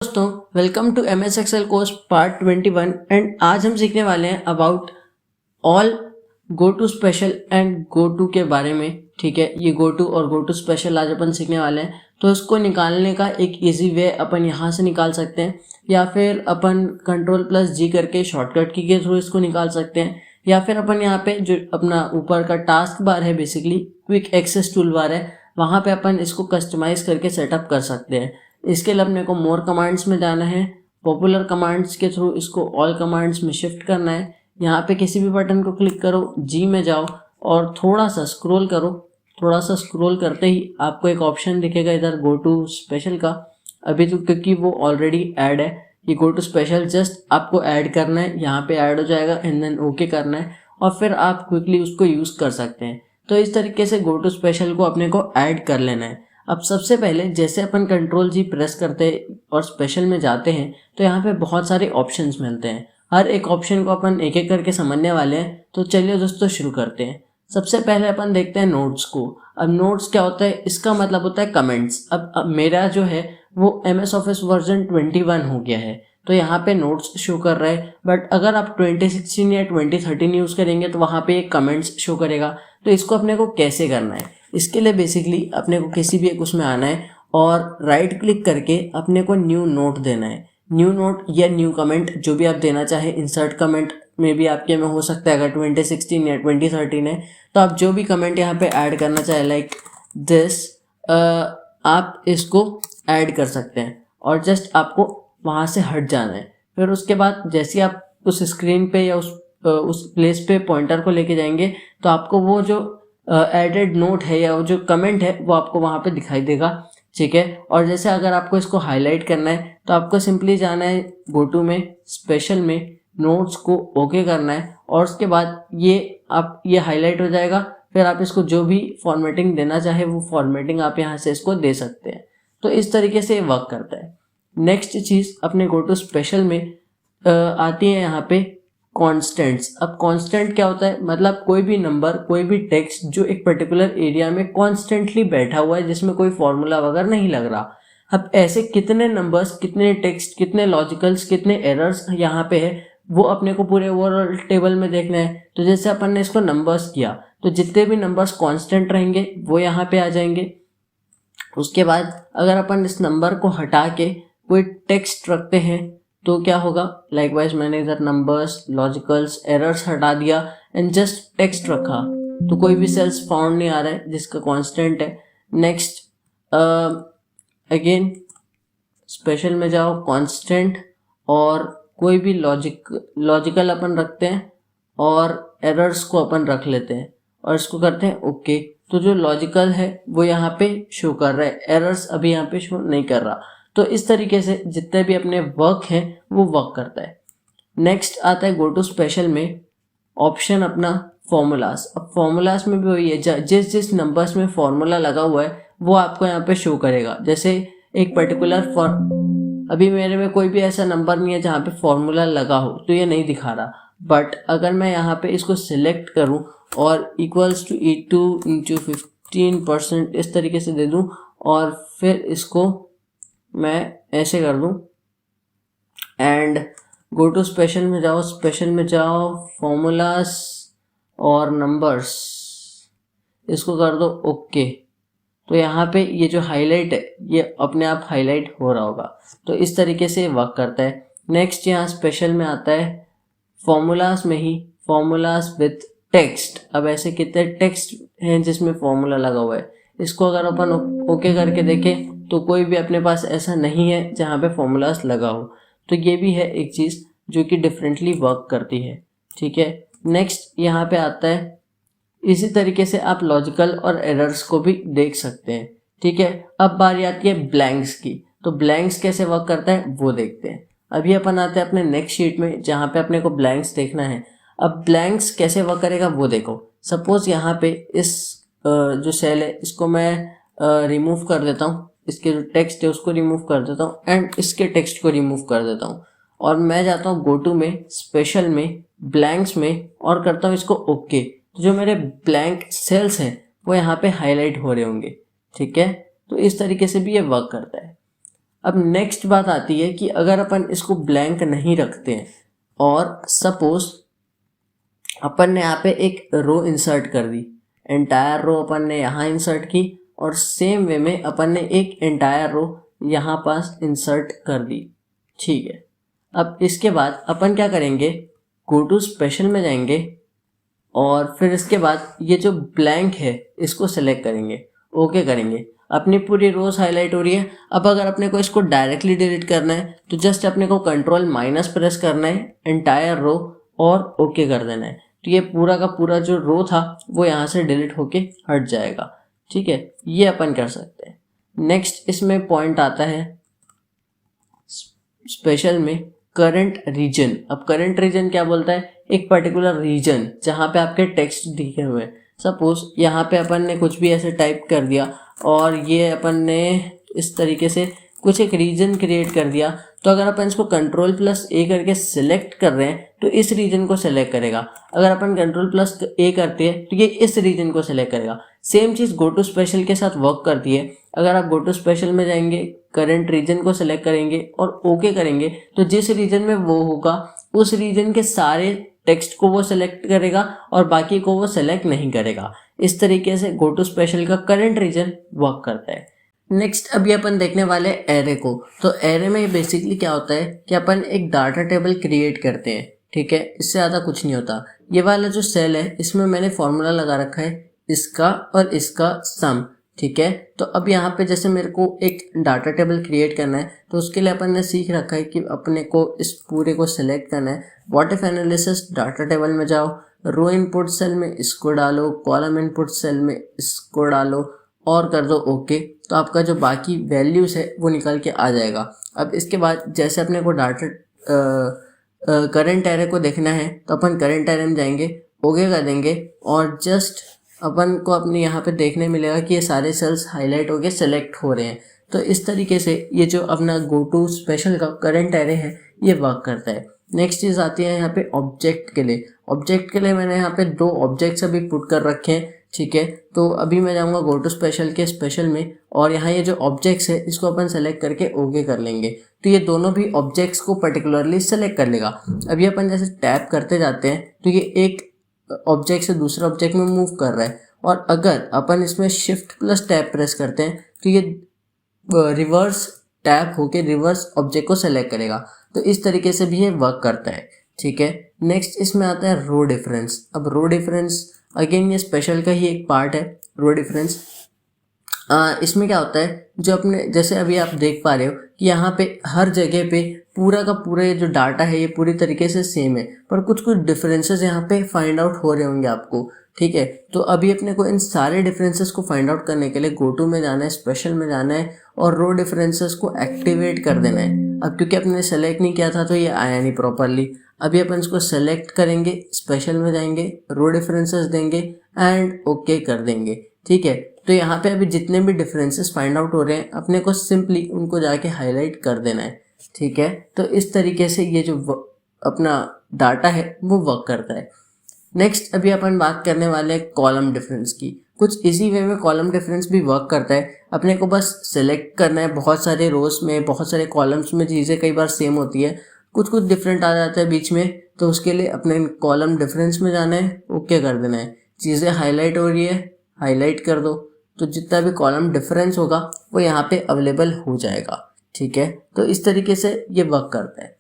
दोस्तों, welcome to M S Excel course part 21 and आज हम सीखने वाले हैं about all go to special and go to के बारे में। ठीक है, ये गो टू और गो टू स्पेशल आज अपन सीखने वाले हैं। तो इसको निकालने का एक इजी वे अपन यहाँ से निकाल सकते हैं, या फिर अपन Ctrl+G करके शॉर्टकट की के थ्रू इसको निकाल सकते हैं, या फिर अपन यहाँ पे जो अपना ऊपर का टास्क बार है, basically quick access tool bar है, वहाँ पे अपन इसको कस्टमाइज करके सेटअप कर सकते हैं। इसके लिए अपने को मोर कमांड्स में जाना है, पॉपुलर कमांड्स के थ्रू इसको ऑल कमांड्स में शिफ्ट करना है। यहाँ पे किसी भी बटन को क्लिक करो, जी में जाओ और थोड़ा सा स्क्रॉल करो। थोड़ा सा स्क्रॉल करते ही आपको एक ऑप्शन दिखेगा इधर गो टू स्पेशल का। अभी तो क्योंकि वो ऑलरेडी ऐड है, ये गो टू स्पेशल जस्ट आपको ऐड करना है, यहाँ पे ऐड हो जाएगा एंड देन ओके करना है और फिर आप क्विकली उसको यूज़ कर सकते हैं। तो इस तरीके से गो टू स्पेशल को अपने को ऐड कर लेना है। अब सबसे पहले जैसे अपन Ctrl+G प्रेस करते हैं और स्पेशल में जाते हैं तो यहाँ पे बहुत सारे ऑप्शंस मिलते हैं। हर एक ऑप्शन को अपन एक एक करके समझने वाले हैं। तो चलिए दोस्तों शुरू करते हैं। सबसे पहले अपन देखते हैं नोट्स को। अब नोट्स क्या होता है, इसका मतलब होता है कमेंट्स। अब मेरा जो है वो MS ऑफिस वर्जन 21 हो गया है, तो यहाँ पे नोट्स शो कर रहा है। बट अगर आप 2016 या 2013 यूज़ करेंगे तो वहाँ पे एक कमेंट्स शो करेगा। तो इसको अपने को कैसे करना है, इसके लिए बेसिकली अपने को किसी भी एक उसमें आना है और राइट क्लिक करके अपने को न्यू नोट देना है। न्यू नोट या न्यू कमेंट जो भी आप देना चाहे, इंसर्ट कमेंट में भी आपके में हो सकता है। अगर 2016 या 2013 है तो आप जो भी कमेंट यहाँ पे ऐड करना चाहे लाइक दिस, आप इसको ऐड कर सकते हैं और जस्ट आपको वहाँ से हट जाना है। फिर उसके बाद जैसे आप उस स्क्रीन पे या उस प्लेस पे पॉइंटर को लेके जाएंगे तो आपको वो जो एडेड नोट है या वो जो कमेंट है वो आपको वहाँ पे दिखाई देगा। ठीक है, और जैसे अगर आपको इसको हाईलाइट करना है तो आपको सिंपली जाना है गो टू में, स्पेशल में, नोट्स को ओके करना है और उसके बाद ये हाईलाइट हो जाएगा। फिर आप इसको जो भी फॉर्मेटिंग देना चाहे वो फॉर्मेटिंग आप यहाँ से इसको दे सकते हैं। तो इस तरीके से ये वर्क करता है। नेक्स्ट चीज़ अपने गो टू स्पेशल में आती है यहाँ पे कॉन्स्टेंट्स। अब कॉन्स्टेंट क्या होता है, मतलब कोई भी नंबर, कोई भी टेक्स्ट जो एक पर्टिकुलर एरिया में कॉन्स्टेंटली बैठा हुआ है, जिसमें कोई फॉर्मूला वगैरह नहीं लग रहा। अब ऐसे कितने नंबर्स, कितने टेक्स्ट, कितने लॉजिकल्स, कितने एरर्स यहाँ पे है, वो अपने को पूरे ओवरऑल टेबल में देखना है। तो जैसे अपन ने इसको नंबर्स किया तो जितने भी नंबर्स कांस्टेंट रहेंगे वो यहाँ पे आ जाएंगे। उसके बाद अगर अपन इस नंबर को हटा के कोई टेक्स्ट रखते हैं तो क्या होगा, लाइकवाइज मैंने इधर नंबर्स, लॉजिकल्स, एरर्स हटा दिया एंड जस्ट टेक्स्ट रखा तो कोई भी सेल्स फाउंड नहीं आ रहा है जिसका कांस्टेंट है। नेक्स्ट अगेन स्पेशल में जाओ, कांस्टेंट और कोई भी लॉजिकल अपन रखते हैं और एरर्स को अपन रख लेते हैं और इसको करते हैं ओके। तो जो लॉजिकल है वो यहाँ पे शो कर रहा है, एरर्स अभी यहाँ पे शो नहीं कर रहा। तो इस तरीके से जितने भी अपने वर्क हैं वो वर्क करता है। नेक्स्ट आता है गो टू स्पेशल में ऑप्शन अपना फॉर्मूलाज। अब फॉर्मूलाज में भी वही है, जिस जिस नंबर्स में फॉर्मूला लगा हुआ है वो आपको यहाँ पे शो करेगा। जैसे एक पर्टिकुलर अभी मेरे में कोई भी ऐसा नंबर नहीं है जहाँ पे फॉर्मूला लगा हो तो ये नहीं दिखा रहा। बट अगर मैं यहाँ पे इसको सिलेक्ट करूँ और इक्वल्स टू E2 इंटू 15% इस तरीके से दे दूँ और फिर इसको मैं ऐसे कर दूँ एंड गो टू स्पेशल में जाओ, स्पेशल में जाओ, फॉर्मूलास और नंबर्स, इसको कर दो ओके। तो यहाँ पे ये जो हाईलाइट है ये अपने आप हाईलाइट हो रहा होगा। तो इस तरीके से वर्क करता है। नेक्स्ट यहाँ स्पेशल में आता है फॉर्मूलास में ही फॉर्मूलास विथ टेक्स्ट। अब ऐसे कितने टेक्स्ट हैं जिसमें फॉर्मूला लगा हुआ है, इसको अगर अपन ओके करके देखें तो कोई भी अपने पास ऐसा नहीं है जहाँ पे फॉर्मूलास लगा हो। तो ये भी है एक चीज़ जो कि डिफरेंटली वर्क करती है। ठीक है, नेक्स्ट यहाँ पे आता है इसी तरीके से आप लॉजिकल और एरर्स को भी देख सकते हैं। ठीक है, अब बारी आती है ब्लैंक्स की। तो ब्लैंक्स कैसे वर्क करता है वो देखते हैं। अभी अपन आते हैं अपने नेक्स्ट शीट में जहाँ पे अपने को ब्लैंक्स देखना है। अब ब्लैंक्स कैसे वर्क करेगा वो देखो। सपोज यहाँ पे इस जो सेल है इसको मैं रिमूव कर देता हूँ, इसके जो टेक्स्ट है उसको रिमूव कर देता हूँ एंड इसके टेक्स्ट को रिमूव कर देता हूँ और मैं जाता हूँ गो टू में, स्पेशल में, ब्लैंक्स में और करता हूँ इसको ओके। तो जो मेरे ब्लैंक सेल्स हैं वो यहाँ पे हाईलाइट हो रहे होंगे। ठीक है, तो इस तरीके से भी ये वर्क करता है। अब नेक्स्ट बात आती है कि अगर अपन इसको ब्लैंक नहीं रखते हैं और सपोज अपन ने यहाँ पे एक रो इंसर्ट कर दी, एंटायर रो अपन ने यहाँ इंसर्ट की और सेम वे में अपन ने एक एंटायर रो यहाँ पास इंसर्ट कर दी, ठीक है। अब इसके बाद अपन क्या करेंगे, गो टू स्पेशल में जाएंगे और फिर इसके बाद ये जो ब्लैंक है इसको सेलेक्ट करेंगे, ओके करेंगे। अपनी पूरी रोज हाईलाइट हो रही है। अब अगर अपने को इसको डायरेक्टली डिलीट करना है तो जस्ट अपने को कंट्रोल माइनस प्रेस करना है एंटायर रो और ओके कर देना है, तो ये पूरा का पूरा जो रो था वो यहाँ से डिलीट होके हट जाएगा, ठीक है। ये अपन कर सकते हैं। नेक्स्ट इसमें पॉइंट आता है स्पेशल में करंट रीजन। अब करंट रीजन क्या बोलता है, एक पर्टिकुलर रीजन जहाँ पे आपके टेक्स्ट दिखे हुए हैं। सपोज यहाँ पे अपन ने कुछ भी ऐसे टाइप कर दिया और ये अपन ने इस तरीके से कुछ एक रीजन क्रिएट कर दिया, तो अगर अपन इसको कंट्रोल प्लस ए करके सिलेक्ट कर रहे हैं तो इस रीजन को सिलेक्ट करेगा। अगर अपन कंट्रोल प्लस ए करते हैं तो ये इस रीजन को सिलेक्ट करेगा। सेम चीज़ गो टू स्पेशल के साथ वर्क करती है। अगर आप गो टू स्पेशल में जाएंगे, करंट रीजन को सिलेक्ट करेंगे और ओके करेंगे तो जिस रीजन में वो होगा उस रीजन के सारे टेक्स्ट को वो सिलेक्ट करेगा और बाकी को वो सिलेक्ट नहीं करेगा। इस तरीके से गो टू स्पेशल का करंट रीजन वर्क करता है। नेक्स्ट अभी अपन देखने वाले एरे को। तो एरे में बेसिकली क्या होता है कि अपन एक डाटा टेबल क्रिएट करते हैं, ठीक है, इससे ज़्यादा कुछ नहीं होता। ये वाला जो सेल है इसमें मैंने फॉर्मूला लगा रखा है इसका और इसका सम, ठीक है। तो अब यहाँ पे जैसे मेरे को एक डाटा टेबल क्रिएट करना है तो उसके लिए अपन ने सीख रखा है कि अपने को इस पूरे को सिलेक्ट करना है। What if analysis data table में जाओ, रो इनपुट सेल में इसको डालो, कॉलम इनपुट सेल में इसको डालो और कर दो ओके, तो आपका जो बाकी वैल्यूज है वो निकल के आ जाएगा। अब इसके बाद जैसे अपने को डाटा करंट एरे को देखना है तो अपन करंट एरे में जाएंगे, ओके कर देंगे और जस्ट अपन को अपने यहाँ पे देखने मिलेगा कि ये सारे सेल्स हाईलाइट होके सेलेक्ट हो रहे हैं। तो इस तरीके से ये जो अपना गो टू स्पेशल का करंट एरे है ये वर्क करता है। नेक्स्ट चीज़ आती है यहाँ पे ऑब्जेक्ट के लिए। ऑब्जेक्ट के लिए मैंने यहाँ पे 2 ऑब्जेक्ट्स अभी पुट कर रखे हैं, ठीक है। तो अभी मैं जाऊँगा गो टू स्पेशल के स्पेशल में और यहाँ ये जो ऑब्जेक्ट्स है इसको अपन सेलेक्ट करके ओके कर लेंगे, तो ये दोनों भी ऑब्जेक्ट्स को पर्टिकुलरली सेलेक्ट कर लेगा। अभी अपन जैसे टैप करते जाते हैं तो ये एक ऑब्जेक्ट से दूसरे ऑब्जेक्ट में मूव कर रहा है और अगर अपन इसमें शिफ्ट प्लस टैप प्रेस करते हैं तो ये रिवर्स टैप होके रिवर्स ऑब्जेक्ट को सेलेक्ट करेगा। तो इस तरीके से भी ये वर्क करता है, ठीक है। नेक्स्ट इसमें आता है रो डिफरेंस। अब रो डिफरेंस अगेन ये स्पेशल का ही एक पार्ट है। रो डिफरेंस इसमें क्या होता है, जो अपने जैसे अभी आप देख पा रहे हो कि यहाँ पे हर जगह पे पूरा का पूरा ये जो डाटा है ये पूरी तरीके से सेम है, पर कुछ कुछ डिफरेंसेस यहाँ पे फाइंड आउट हो रहे होंगे आपको, ठीक है। तो अभी अपने को इन सारे डिफरेंसेस को फाइंड आउट करने के लिए गो टू में जाना है, स्पेशल में जाना है और रो डिफरेंसेस को एक्टिवेट कर देना है। अब क्योंकि अपने सेलेक्ट नहीं किया था तो ये आया नहीं प्रॉपरली। अभी अपन इसको सेलेक्ट करेंगे, स्पेशल में जाएंगे, रो डिफरेंसेस देंगे एंड ओके कर देंगे, ठीक है। तो यहाँ पे अभी जितने भी डिफरेंसेस फाइंड आउट हो रहे हैं अपने को सिंपली उनको जाके हाईलाइट कर देना है, ठीक है। तो इस तरीके से ये जो अपना डाटा है वो वर्क करता है। नेक्स्ट अभी अपन बात करने वाले हैं कॉलम डिफरेंस की। कुछ इसी वे में कॉलम डिफरेंस भी वर्क करता है। अपने को बस सेलेक्ट करना है, बहुत सारे रोज में बहुत सारे कॉलम्स में चीज़ें कई बार सेम होती है, कुछ कुछ डिफरेंट आ जाता है बीच में, तो उसके लिए अपने कॉलम डिफरेंस में जाना है, ओके कर देना है। चीज़ें हाईलाइट हो रही है, हाईलाइट कर दो, तो जितना भी कॉलम डिफरेंस होगा वो यहाँ पे अवेलेबल हो जाएगा, ठीक है। तो इस तरीके से ये वर्क करता है।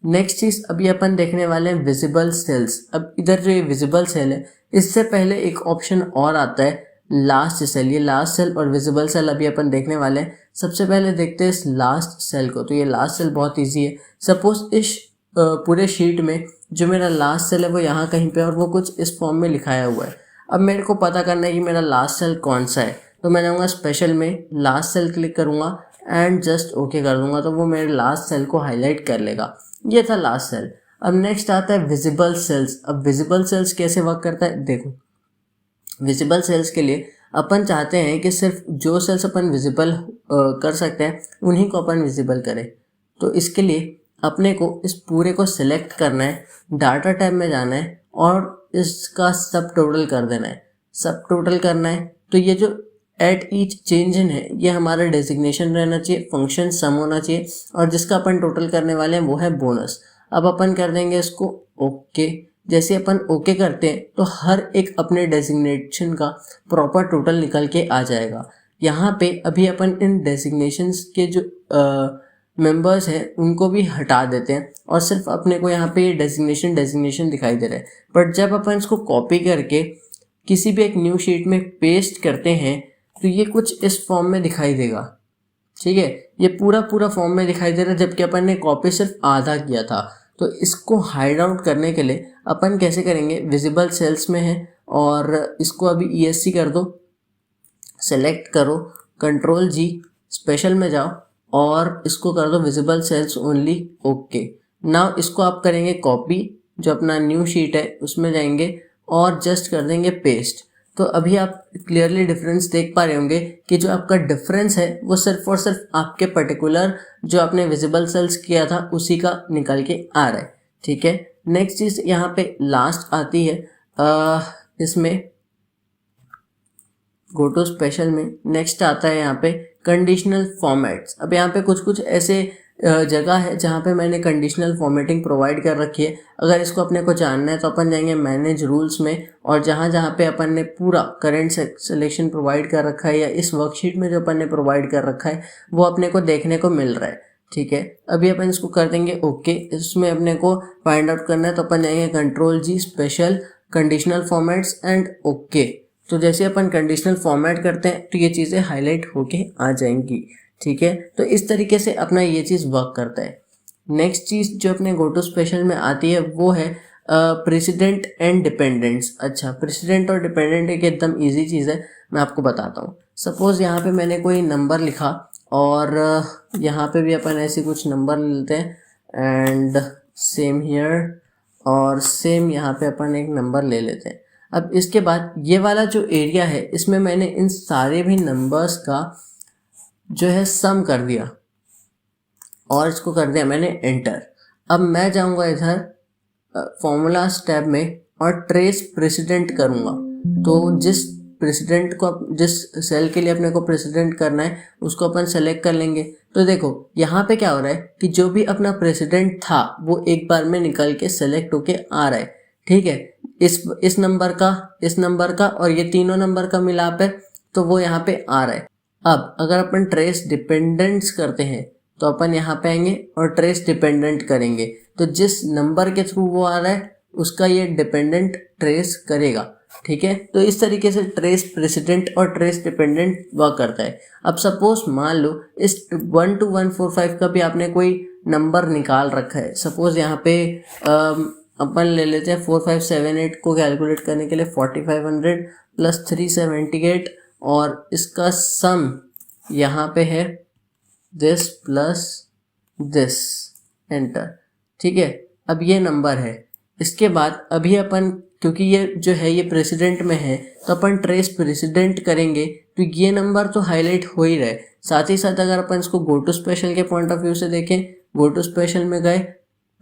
नेक्स्ट चीज़ अभी अपन देखने वाले हैं विजिबल सेल्स। अब इधर जो ये विजिबल सेल है इससे पहले एक ऑप्शन और आता है लास्ट सेल। ये लास्ट सेल और विजिबल सेल अभी अपन देखने वाले हैं। सबसे पहले देखते हैं इस लास्ट सेल को। तो ये लास्ट सेल बहुत ईजी है। सपोज इस पूरे शीट में जो मेरा लास्ट सेल है वो यहाँ कहीं पे और वो कुछ इस फॉर्म में लिखाया हुआ है। अब मेरे को पता करना है कि मेरा लास्ट सेल कौन सा है, तो मैं जाऊँगा स्पेशल में, लास्ट सेल क्लिक करूँगा एंड जस्ट ओके कर दूँगा, तो वो मेरे लास्ट सेल को हाईलाइट कर लेगा। ये था लास्ट सेल। अब नेक्स्ट आता है विजिबल सेल्स। अब विजिबल सेल्स कैसे वर्क करता है, देखो विजिबल सेल्स के लिए अपन चाहते हैं कि सिर्फ जो सेल्स अपन विजिबल कर सकते हैं उन्हीं को अपन विजिबल करें। तो इसके लिए अपने को इस पूरे को सिलेक्ट करना है, डाटा टैब में जाना है और इसका सब टोटल कर देना है। सब टोटल करना है तो ये जो एट ईच चेंज इन है, ये हमारा डेजिग्नेशन रहना चाहिए, फंक्शन सम होना चाहिए, और जिसका अपन टोटल करने वाले हैं वो है बोनस। अब अपन कर देंगे इसको ओके। जैसे अपन ओके करते हैं तो हर एक अपने डेजिग्नेशन का प्रॉपर टोटल निकल के आ जाएगा। यहाँ पे अभी अपन इन डेजिग्नेशंस के जो मेंबर्स हैं उनको भी हटा देते हैं और सिर्फ अपने को यहाँ पे डेजिग्नेशन दिखाई दे रहा है। बट जब अपन इसको कॉपी करके किसी भी एक न्यू शीट में पेस्ट करते हैं तो ये कुछ इस फॉर्म में दिखाई देगा। ठीक है, ये पूरा फॉर्म में दिखाई दे रहा है, जबकि अपन ने कॉपी सिर्फ आधा किया था। तो इसको हाइड आउट करने के लिए अपन कैसे करेंगे, विजिबल सेल्स में है और इसको अभी ESC कर दो, सेलेक्ट करो, कंट्रोल G, स्पेशल में जाओ और इसको कर दो visible sales only, okay. Now इसको आप करेंगे कॉपी, जो अपना न्यू शीट है उसमें जाएंगे और जस्ट कर देंगे पेस्ट। तो अभी आप क्लियरली डिफरेंस देख पा रहे होंगे कि जो आपका डिफरेंस है वो सिर्फ और सिर्फ आपके पर्टिकुलर जो आपने विजिबल सेल्स किया था उसी का निकल के आ रहा है। ठीक है, नेक्स्ट चीज़ यहाँ पे लास्ट आती है इसमें गो टू स्पेशल में नेक्स्ट आता है यहाँ पे कंडीशनल फॉर्मेट्स। अब यहाँ पे कुछ ऐसे जगह है जहाँ पे मैंने कंडीशनल फॉर्मेटिंग प्रोवाइड कर रखी है। अगर इसको अपने को जानना है तो अपन जाएंगे मैनेज रूल्स में और जहाँ पे अपन ने पूरा करंट सिलेक्शन प्रोवाइड कर रखा है या इस वर्कशीट में जो अपन ने प्रोवाइड कर रखा है वो अपने को देखने को मिल रहा है। ठीक है, अभी अपन इसको कर देंगे ओके। इसमें अपने को फाइंड आउट करना है तो अपन जाएंगे control G, special, conditional formats and okay. तो जैसे अपन कंडीशनल फॉर्मेट करते हैं तो ये चीज़ें हाईलाइट होके आ जाएंगी। ठीक है, तो इस तरीके से अपना ये चीज़ वर्क करता है। नेक्स्ट चीज़ जो अपने गो टू स्पेशल में आती है वो है प्रेसिडेंट एंड डिपेंडेंट्स। अच्छा, प्रेसिडेंट और डिपेंडेंट एक एकदम ईजी चीज़ है, मैं आपको बताता हूँ। सपोज़ यहाँ पे मैंने कोई नंबर लिखा और यहाँ पे भी अपन ऐसे कुछ नंबर लेते हैं एंड सेम हियर और सेम यहाँ पे अपन एक नंबर ले लेते हैं। अब इसके बाद ये वाला जो एरिया है इसमें मैंने इन सारे भी नंबर्स का जो है सम कर दिया और इसको कर दिया मैंने एंटर। अब मैं जाऊंगा इधर फॉर्मूला टैब में और ट्रेस प्रेसिडेंट करूंगा। तो जिस प्रेसिडेंट को जिस सेल के लिए अपने को प्रेसिडेंट करना है उसको अपन सेलेक्ट कर लेंगे। तो देखो यहाँ पे क्या हो रहा है कि जो भी अपना प्रेसिडेंट था वो एक बार में निकल के सेलेक्ट होके आ रहा है। ठीक है, इस नंबर का और ये तीनों नंबर का मिलाप है तो वो यहाँ पे आ रहा है। अब अगर अपन ट्रेस डिपेंडेंट्स करते हैं तो अपन यहाँ पे आएंगे और ट्रेस डिपेंडेंट करेंगे तो जिस नंबर के थ्रू वो आ रहा है उसका ये डिपेंडेंट ट्रेस करेगा। ठीक है, तो इस तरीके से ट्रेस प्रेसिडेंट और ट्रेस डिपेंडेंट वर्क करता है। अब सपोज मान लो इस 1 to 145 का भी आपने कोई नंबर निकाल रखा है। सपोज यहाँ पे अपन ले लेते हैं 4578 को कैलकुलेट करने के लिए 4500 प्लस 378 और इसका सम यहाँ पे है दिस प्लस दिस, एंटर। ठीक है, अब ये नंबर है। इसके बाद अभी अपन क्योंकि ये जो है ये प्रेसिडेंट में है तो अपन ट्रेस प्रेसिडेंट करेंगे तो ये नंबर तो हाईलाइट हो ही रहा है। साथ ही साथ अगर अपन इसको गो टू स्पेशल के पॉइंट ऑफ व्यू से देखें, गो टू स्पेशल में गए,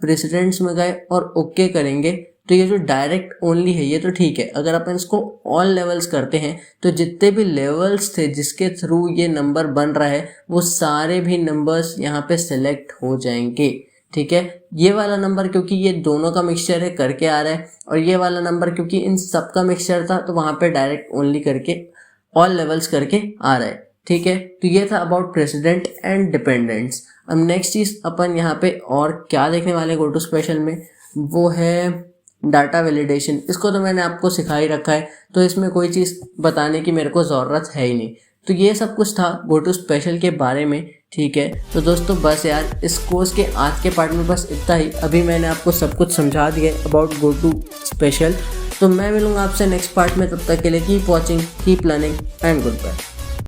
प्रेसिडेंट्स में गए और ओके करेंगे तो ये जो डायरेक्ट ओनली है ये तो ठीक है। अगर अपन इसको ऑल लेवल्स करते हैं तो जितने भी लेवल्स थे जिसके थ्रू ये नंबर बन रहा है वो सारे भी नंबर्स यहाँ पे सेलेक्ट हो जाएंगे। ठीक है, ये वाला नंबर क्योंकि ये दोनों का मिक्सचर है करके आ रहा है और ये वाला नंबर क्योंकि इन सब का मिक्सचर था तो वहाँ पे डायरेक्ट ओनली करके ऑल लेवल्स करके आ रहा है। ठीक है, तो ये था अबाउट प्रेसिडेंट एंड डिपेंडेंट्स। अब नेक्स्ट चीज़ अपन यहाँ पे और क्या देखने वाले गो टू स्पेशल में वो है डाटा वैलिडेशन। इसको तो मैंने आपको सिखा ही रखा है तो इसमें कोई चीज़ बताने की मेरे को ज़रूरत है ही नहीं। तो ये सब कुछ था गो टू स्पेशल के बारे में। ठीक है, तो दोस्तों बस यार इस कोर्स के आज के पार्ट में बस इतना ही। अभी मैंने आपको सब कुछ समझा दिया अबाउट गो टू स्पेशल। तो मैं मिलूंगा आपसे नेक्स्ट पार्ट में, तब तक के लिए keep watching, keep learning and good bye.